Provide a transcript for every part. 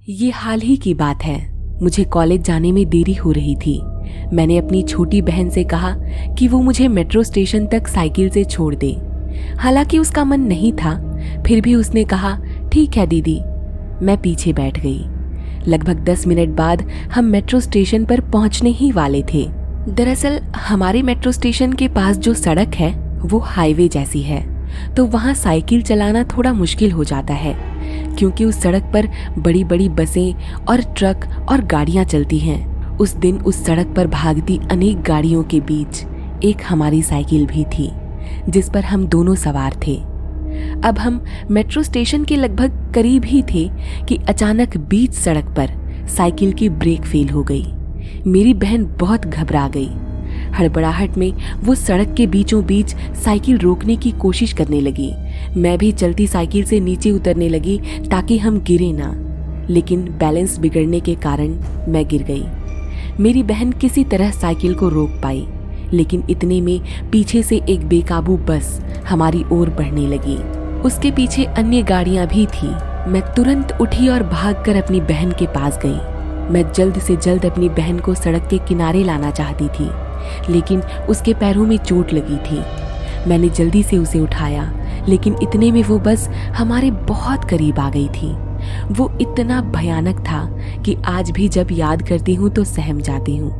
ये हाल ही की बात है। मुझे कॉलेज जाने में देरी हो रही थी। मैंने अपनी छोटी बहन से कहा कि वो मुझे मेट्रो स्टेशन तक साइकिल से छोड़ दे। हालांकि उसका मन नहीं था, फिर भी उसने कहा ठीक है दीदी। मैं पीछे बैठ गई। लगभग 10 मिनट बाद हम मेट्रो स्टेशन पर पहुंचने ही वाले थे। दरअसल हमारे मेट्रो स्टेशन के पास जो सड़क है वो हाईवे जैसी है, तो वहाँ साइकिल चलाना थोड़ा मुश्किल हो जाता है, क्योंकि उस सड़क पर बड़ी बड़ी बसें और ट्रक और गाड़ियाँ चलती हैं। उस दिन उस सड़क पर भागती अनेक गाड़ियों के बीच एक हमारी साइकिल भी थी, जिस पर हम दोनों सवार थे। अब हम मेट्रो स्टेशन के लगभग करीब ही थे कि अचानक बीच सड़क पर साइकिल की ब्रेक फेल हो गई। मेरी बहन बहुत घबरा गई। हड़बड़ाहट में वो सड़क के बीचों बीच साइकिल रोकने की कोशिश करने लगी। मैं भी चलती साइकिल से नीचे उतरने लगी ताकि हम गिरे ना, लेकिन बैलेंस बिगड़ने के कारण मैं गिर गई। मेरी बहन किसी तरह साइकिल को रोक पाई, लेकिन इतने में पीछे से एक बेकाबू बस हमारी ओर बढ़ने लगी। उसके पीछे अन्य गाड़ियां भी थी। मैं तुरंत उठी और भागकर अपनी बहन के पास गई। मैं जल्द से जल्द अपनी बहन को सड़क के किनारे लाना चाहती थी, लेकिन उसके पैरों में चोट लगी थी। मैंने जल्दी से उसे उठाया, लेकिन इतने में वो बस हमारे बहुत करीब आ गई थी। वो इतना भयानक था कि आज भी जब याद करती हूँ तो सहम जाती हूँ।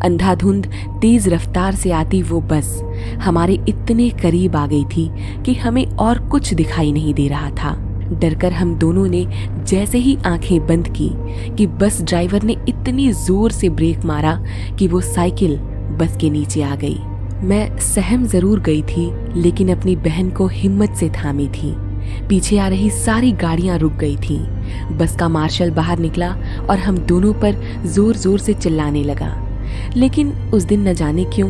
अंधाधुंध तेज रफ्तार से आती वो बस हमारे इतने करीब आ गई थी कि हमें और कुछ दिखाई नहीं दे रहा था। डरकर हम दोनों ने जैसे ही आंखें बंद की कि बस ड्राइवर ने इतनी जोर से ब्रेक मारा कि वो साइकिल बस के नीचे आ गई। मैं सहम जरूर गई थी, लेकिन अपनी बहन को हिम्मत से थामी थी। पीछे आ रही सारी गाड़ियां रुक गई थीं। बस का मार्शल बाहर निकला और हम दोनों पर जोर जोर से चिल्लाने लगा, लेकिन उस दिन न जाने क्यों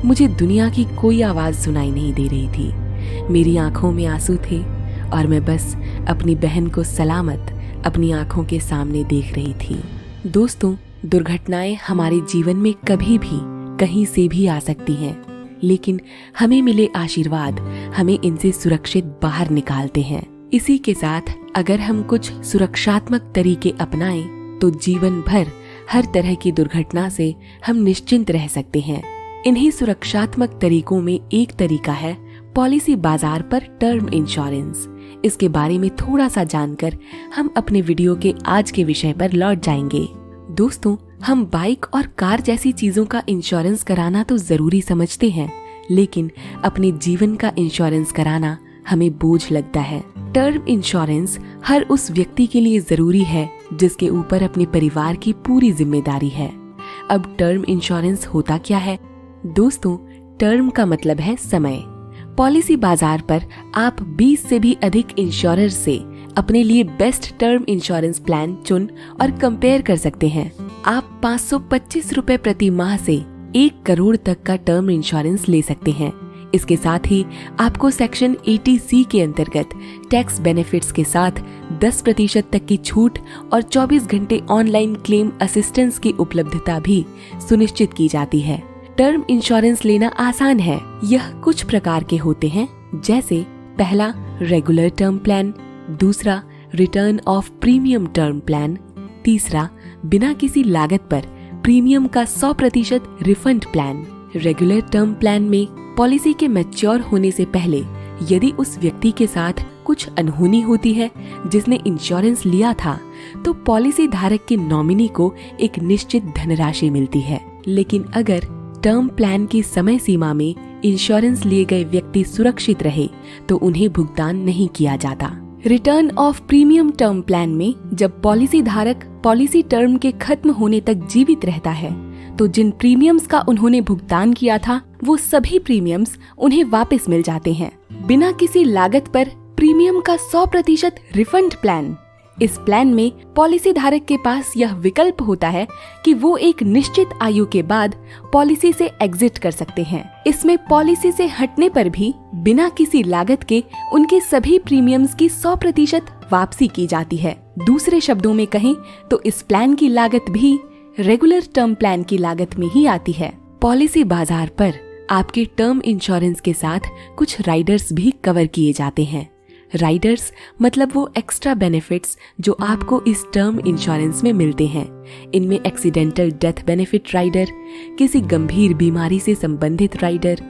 मुझे दुनिया की कोई आवाज सुनाई नहीं दे रही थी। मेरी आंखों में आंसू थे और मैं बस अपनी बहन को सलामत अपनी आंखों के सामने देख रही थी। दोस्तों, दुर्घटनाएं हमारे जीवन में कभी भी कहीं से भी आ सकती हैं, लेकिन हमें मिले आशीर्वाद हमें इनसे सुरक्षित बाहर निकालते हैं। इसी के साथ अगर हम कुछ सुरक्षात्मक तरीके अपनाएं तो जीवन भर हर तरह की दुर्घटना से हम निश्चिंत रह सकते हैं। इन्हीं सुरक्षात्मक तरीकों में एक तरीका है पॉलिसी बाजार पर टर्म इंश्योरेंस। इसके बारे में थोड़ा सा जानकर हम अपने वीडियो के आज के विषय पर लौट जाएंगे। दोस्तों, हम बाइक और कार जैसी चीजों का इंश्योरेंस कराना तो जरूरी समझते हैं, लेकिन अपने जीवन का इंश्योरेंस कराना हमें बोझ लगता है। टर्म इंश्योरेंस हर उस व्यक्ति के लिए जरूरी है जिसके ऊपर अपने परिवार की पूरी जिम्मेदारी है। अब टर्म इंश्योरेंस होता क्या है? दोस्तों, टर्म का मतलब है समय। पॉलिसी बाजार पर आप 20 से भी अधिक इंश्योरर से अपने लिए बेस्ट टर्म इंश्योरेंस प्लान चुन और कंपेयर कर सकते हैं। आप 525 रुपए प्रति माह से 1 करोड़ तक का टर्म इंश्योरेंस ले सकते हैं। इसके साथ ही आपको सेक्शन 80C के अंतर्गत टैक्स बेनिफिट्स के साथ 10% तक की छूट और 24 घंटे ऑनलाइन क्लेम असिस्टेंस की उपलब्धता भी सुनिश्चित की जाती है। टर्म इंश्योरेंस लेना आसान है। यह कुछ प्रकार के होते हैं, जैसे पहला रेगुलर टर्म प्लान, दूसरा return of premium term plan, तीसरा बिना किसी लागत पर प्रीमियम का 100% refund plan. Regular term plan में पॉलिसी के मैच्योर होने से पहले यदि उस व्यक्ति के साथ कुछ अनहोनी होती है जिसने इंश्योरेंस लिया था, तो पॉलिसी धारक के नॉमिनी को एक निश्चित धनराशि मिलती है। लेकिन अगर टर्म प्लान की समय सीमा में इंश्योरेंस लिए गए व्यक्ति सुरक्षित रहे तो उन्हें भुगतान नहीं किया जाता। Return of premium term plan में जब पॉलिसी धारक पॉलिसी टर्म के खत्म होने तक जीवित रहता है, तो जिन प्रीमियम्स का उन्होंने भुगतान किया था वो सभी प्रीमियम्स उन्हें वापस मिल जाते हैं, बिना किसी लागत पर प्रीमियम का 100% रिफंड प्लान। इस प्लान में पॉलिसी धारक के पास यह विकल्प होता है कि वो एक निश्चित आयु के बाद पॉलिसी से एग्जिट कर सकते हैं। इसमें पॉलिसी से हटने पर भी बिना किसी लागत के उनके सभी प्रीमियम्स की 100% वापसी की जाती है। दूसरे शब्दों में कहें तो इस प्लान की लागत भी रेगुलर टर्म प्लान की लागत में ही आती है। पॉलिसी बाजार पर आपके टर्म इंश्योरेंस के साथ कुछ राइडर्स भी कवर किए जाते हैं। राइडर्स मतलब वो एक्स्ट्रा बेनिफिट्स जो आपको इस टर्म इंश्योरेंस में मिलते हैं। इनमें एक्सीडेंटल डेथ बेनिफिट राइडर, किसी गंभीर बीमारी से संबंधित राइडर,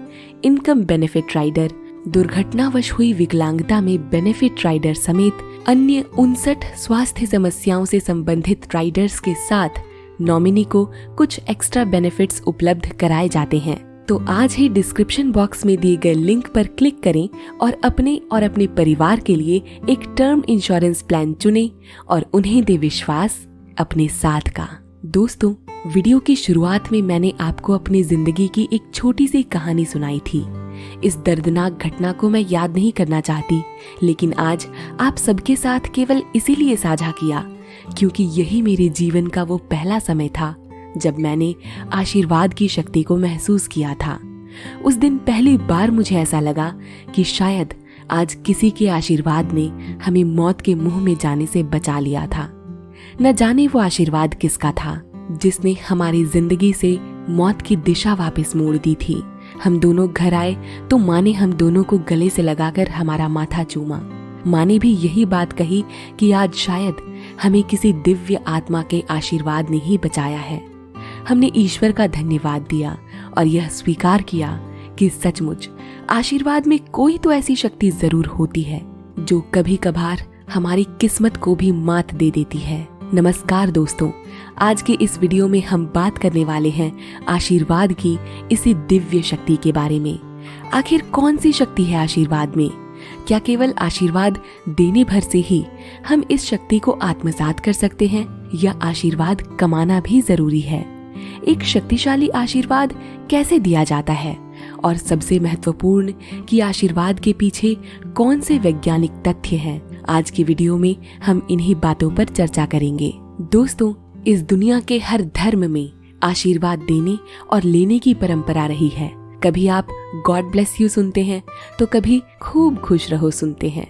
इनकम बेनिफिट राइडर, दुर्घटनावश हुई विकलांगता में बेनिफिट राइडर समेत अन्य 59 स्वास्थ्य समस्याओं से संबंधित राइडर्स के साथ नॉमिनी को कुछ एक्स्ट्रा बेनिफिट्स उपलब्ध कराए जाते हैं। तो आज ही डिस्क्रिप्शन बॉक्स में दिए गए लिंक पर क्लिक करें और अपने परिवार के लिए एक टर्म इंश्योरेंस प्लान चुनें और उन्हें दे विश्वास अपने साथ का। दोस्तों, वीडियो की शुरुआत में मैंने आपको अपनी जिंदगी की एक छोटी सी कहानी सुनाई थी। इस दर्दनाक घटना को मैं याद नहीं करना चाहती, लेकिन आज आप सबके साथ केवल इसीलिए साझा किया क्योंकि यही मेरे जीवन का वो पहला समय था जब मैंने आशीर्वाद की शक्ति को महसूस किया था। उस दिन पहली बार मुझे ऐसा लगा कि शायद आज किसी के आशीर्वाद ने हमें मौत के मुंह में जाने से बचा लिया था। न जाने वो आशीर्वाद किसका था जिसने हमारी जिंदगी से मौत की दिशा वापस मोड़ दी थी। हम दोनों घर आए तो माँ ने हम दोनों को गले से लगाकर हमारा माथा चूमा। माँ ने भी यही बात कही कि आज शायद हमें किसी दिव्य आत्मा के आशीर्वाद ने ही बचाया है। हमने ईश्वर का धन्यवाद दिया और यह स्वीकार किया कि सचमुच आशीर्वाद में कोई तो ऐसी शक्ति जरूर होती है जो कभी कभार हमारी किस्मत को भी मात दे देती है। नमस्कार दोस्तों, आज के इस वीडियो में हम बात करने वाले हैं आशीर्वाद की इसी दिव्य शक्ति के बारे में। आखिर कौन सी शक्ति है आशीर्वाद में? क्या केवल आशीर्वाद देने भर से ही हम इस शक्ति को आत्मसात कर सकते हैं या आशीर्वाद कमाना भी जरूरी है? एक शक्तिशाली आशीर्वाद कैसे दिया जाता है और सबसे महत्वपूर्ण कि आशीर्वाद के पीछे कौन से वैज्ञानिक तथ्य हैं? आज की वीडियो में हम इन्हीं बातों पर चर्चा करेंगे। दोस्तों, इस दुनिया के हर धर्म में आशीर्वाद देने और लेने की परंपरा रही है। कभी आप गॉड ब्लेस यू सुनते हैं तो कभी खूब खुश रहो सुनते हैं।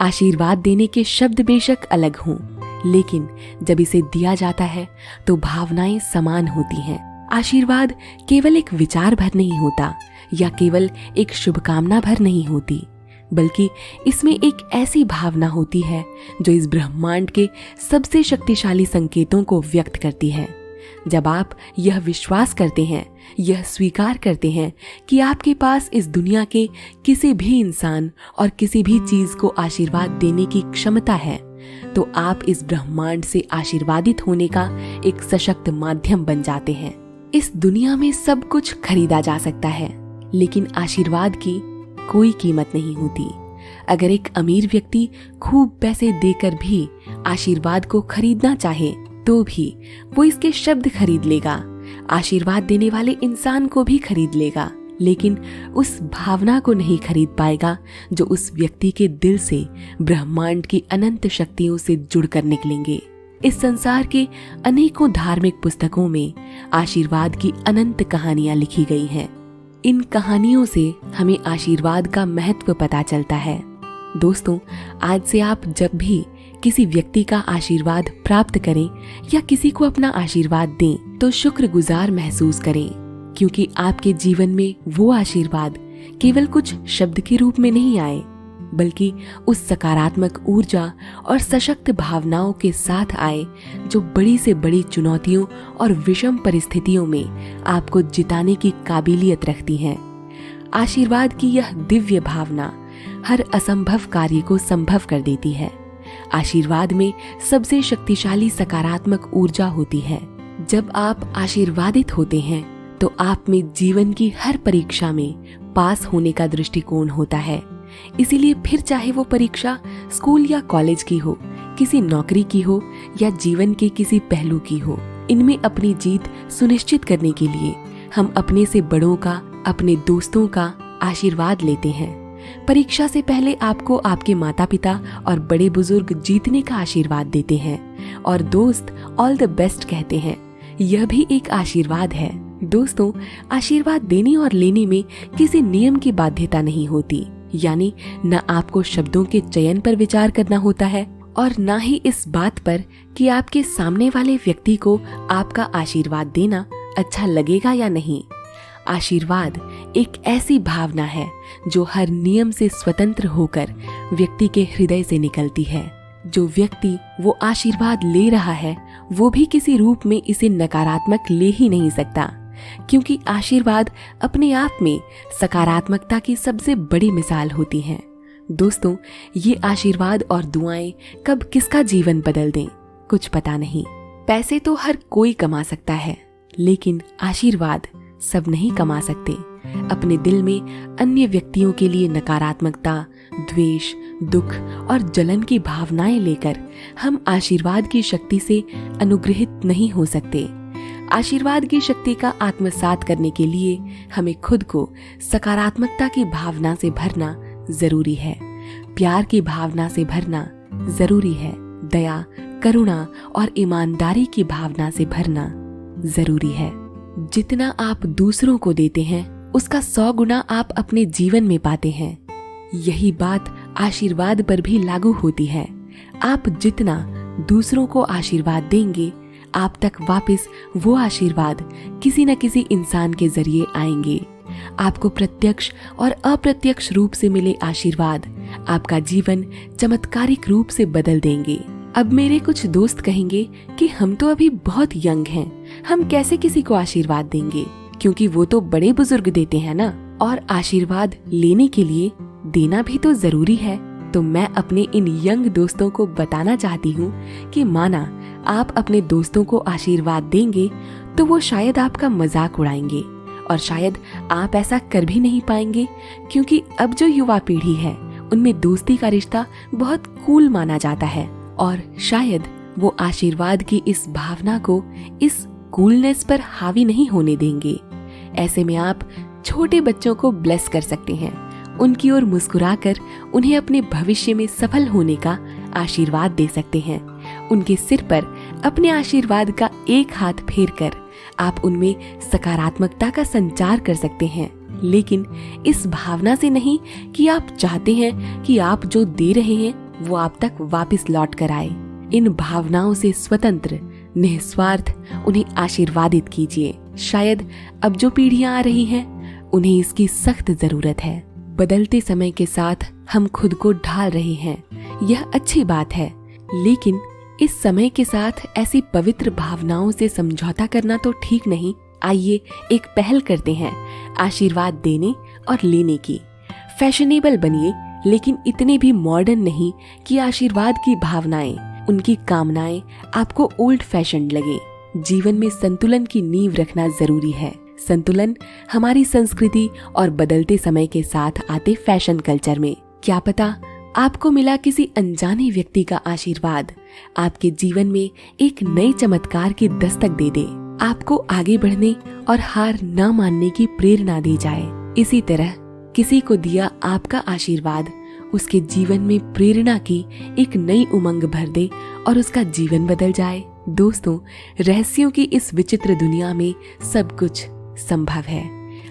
आशीर्वाद देने के शब्द बेशक अलग हों, लेकिन जब इसे दिया जाता है तो भावनाएं समान होती हैं। आशीर्वाद केवल एक विचार भर नहीं होता या केवल एक शुभकामना भर नहीं होती, बल्कि इसमें एक ऐसी भावना होती है जो इस ब्रह्मांड के सबसे शक्तिशाली संकेतों को व्यक्त करती है। जब आप यह विश्वास करते हैं, यह स्वीकार करते हैं कि आपके पास इस दुनिया के किसी भी इंसान और किसी भी चीज को आशीर्वाद देने की क्षमता है, तो आप इस ब्रह्मांड से आशीर्वादित होने का एक सशक्त माध्यम बन जाते हैं। इस दुनिया में सब कुछ खरीदा जा सकता है, लेकिन आशीर्वाद की कोई कीमत नहीं होती। अगर एक अमीर व्यक्ति खूब पैसे देकर भी आशीर्वाद को खरीदना चाहे तो भी वो इसके शब्द खरीद लेगा, आशीर्वाद देने वाले इंसान को भी खरीद लेगा, लेकिन उस भावना को नहीं खरीद पाएगा जो उस व्यक्ति के दिल से ब्रह्मांड की अनंत शक्तियों से जुड़कर निकलेंगे। इस संसार के अनेकों धार्मिक पुस्तकों में आशीर्वाद की अनंत कहानियां लिखी गई हैं। इन कहानियों से हमें आशीर्वाद का महत्व पता चलता है। दोस्तों, आज से आप जब भी किसी व्यक्ति का आशीर्वाद प्राप्त करें या किसी को अपना आशीर्वाद दें तो शुक्रगुजार महसूस करें, क्योंकि आपके जीवन में वो आशीर्वाद केवल कुछ शब्द के रूप में नहीं आए, बल्कि उस सकारात्मक ऊर्जा और सशक्त भावनाओं के साथ आए जो बड़ी से बड़ी चुनौतियों और विषम परिस्थितियों में आपको जिताने की काबिलियत रखती हैं। आशीर्वाद की यह दिव्य भावना हर असंभव कार्य को संभव कर देती है। आशीर्वाद में सबसे शक्तिशाली सकारात्मक ऊर्जा होती है। जब आप आशीर्वादित होते हैं तो आप में जीवन की हर परीक्षा में पास होने का दृष्टिकोण होता है। इसीलिए फिर चाहे वो परीक्षा स्कूल या कॉलेज की हो, किसी नौकरी की हो या जीवन के किसी पहलू की हो, इनमें अपनी जीत सुनिश्चित करने के लिए हम अपने से बड़ों का, अपने दोस्तों का आशीर्वाद लेते हैं। परीक्षा से पहले आपको आपके माता पिता और बड़े बुजुर्ग जीतने का आशीर्वाद देते हैं और दोस्त ऑल द बेस्ट कहते हैं। यह भी एक आशीर्वाद है। दोस्तों, आशीर्वाद देने और लेने में किसी नियम की बाध्यता नहीं होती, यानी न आपको शब्दों के चयन पर विचार करना होता है और न ही इस बात पर कि आपके सामने वाले व्यक्ति को आपका आशीर्वाद देना अच्छा लगेगा या नहीं। आशीर्वाद एक ऐसी भावना है जो हर नियम से स्वतंत्र होकर व्यक्ति के हृदय से निकलती है। जो व्यक्ति वो आशीर्वाद ले रहा है वो भी किसी रूप में इसे नकारात्मक ले ही नहीं सकता, क्योंकि आशीर्वाद अपने आप में सकारात्मकता की सबसे बड़ी मिसाल होती है। दोस्तों, ये आशीर्वाद और दुआएं कब किसका जीवन बदल दें कुछ पता नहीं। पैसे तो हर कोई कमा सकता है, लेकिन आशीर्वाद सब नहीं कमा सकते। अपने दिल में अन्य व्यक्तियों के लिए नकारात्मकता, द्वेष, दुख और जलन की भावनाएं लेकर हम आशीर्वाद की शक्ति से अनुग्रहित नहीं हो सकते। आशीर्वाद की शक्ति का आत्मसात करने के लिए हमें खुद को सकारात्मकता की भावना से भरना जरूरी है, प्यार की भावना से भरना जरूरी है, दया, करुणा और ईमानदारी की भावना से भरना जरूरी है। जितना आप दूसरों को देते हैं उसका 100 गुना आप अपने जीवन में पाते हैं। यही बात आशीर्वाद पर भी लागू होती है। आप जितना दूसरों को आशीर्वाद देंगे, आप तक वापस वो आशीर्वाद किसी न किसी इंसान के जरिए आएंगे। आपको प्रत्यक्ष और अप्रत्यक्ष रूप से मिले आशीर्वाद आपका जीवन चमत्कारिक रूप से बदल देंगे। अब मेरे कुछ दोस्त कहेंगे कि हम तो अभी बहुत यंग हैं, हम कैसे किसी को आशीर्वाद देंगे, क्योंकि वो तो बड़े बुजुर्ग देते हैं ना, और आशीर्वाद लेने के लिए देना भी तो जरूरी है। तो मैं अपने इन यंग दोस्तों को बताना चाहती हूँ कि माना आप अपने दोस्तों को आशीर्वाद देंगे तो वो शायद आपका मजाक उड़ाएंगे, और शायद आप ऐसा कर भी नहीं पाएंगे, क्योंकि अब जो युवा पीढ़ी है उनमें दोस्ती का रिश्ता बहुत कूल माना जाता है, और शायद वो आशीर्वाद की इस भावना को, इस कूलनेस पर हावी नहीं होने देंगे। ऐसे में आप छोटे बच्चों को ब्लेस कर सकते हैं, उनकी ओर मुस्कुराकर उन्हें अपने भविष्य में सफल होने का आशीर्वाद दे सकते हैं। उनके सिर पर अपने आशीर्वाद का एक हाथ फेरकर आप उनमें सकारात्मकता का संचार कर सकते हैं, लेकिन इस भावना से नहीं कि आप चाहते हैं कि आप जो दे रहे हैं वो आप तक वापस लौट कर आए। इन भावनाओं से स्वतंत्र, निस्वार्थ उन्हें आशीर्वादित कीजिए। शायद अब जो पीढ़ियां आ रही हैं उन्हें इसकी सख्त जरूरत है। बदलते समय के साथ हम खुद को ढाल रहे हैं, यह अच्छी बात है, लेकिन इस समय के साथ ऐसी पवित्र भावनाओं से समझौता करना तो ठीक नहीं। आइए एक पहल करते हैं आशीर्वाद देने और लेने की। फैशनेबल बनिए, लेकिन इतने भी मॉडर्न नहीं कि आशीर्वाद की भावनाएं, उनकी कामनाएं आपको ओल्ड फैशन्ड लगे। जीवन में संतुलन की नींव रखना जरूरी है। संतुलन हमारी संस्कृति और बदलते समय के साथ आते फैशन कल्चर में। क्या पता आपको मिला किसी अनजाने व्यक्ति का आशीर्वाद आपके जीवन में एक नए चमत्कार की दस्तक दे दे, आपको आगे बढ़ने और हार न मानने की प्रेरणा दे जाए। इसी तरह किसी को दिया आपका आशीर्वाद उसके जीवन में प्रेरणा की एक नई उमंग भर दे और उसका जीवन बदल जाए। दोस्तों, रहस्यों की इस विचित्र दुनिया में सब कुछ संभव है।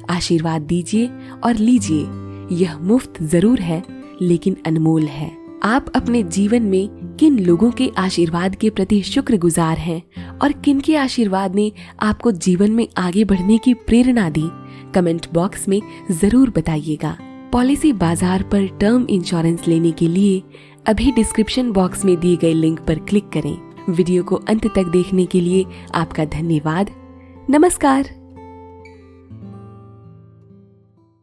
आशीर्वाद दीजिए और लीजिए, यह मुफ्त जरूर है लेकिन अनमोल है। आप अपने जीवन में किन लोगों के आशीर्वाद के प्रति शुक्रगुजार हैं और किन के आशीर्वाद ने आपको जीवन में आगे बढ़ने की प्रेरणा दी, कमेंट बॉक्स में जरूर बताइएगा। पॉलिसी बाजार पर टर्म इंश्योरेंस लेने के लिए अभी डिस्क्रिप्शन बॉक्स में दिए गए लिंक पर क्लिक करें। वीडियो को अंत तक देखने के लिए आपका धन्यवाद। नमस्कार।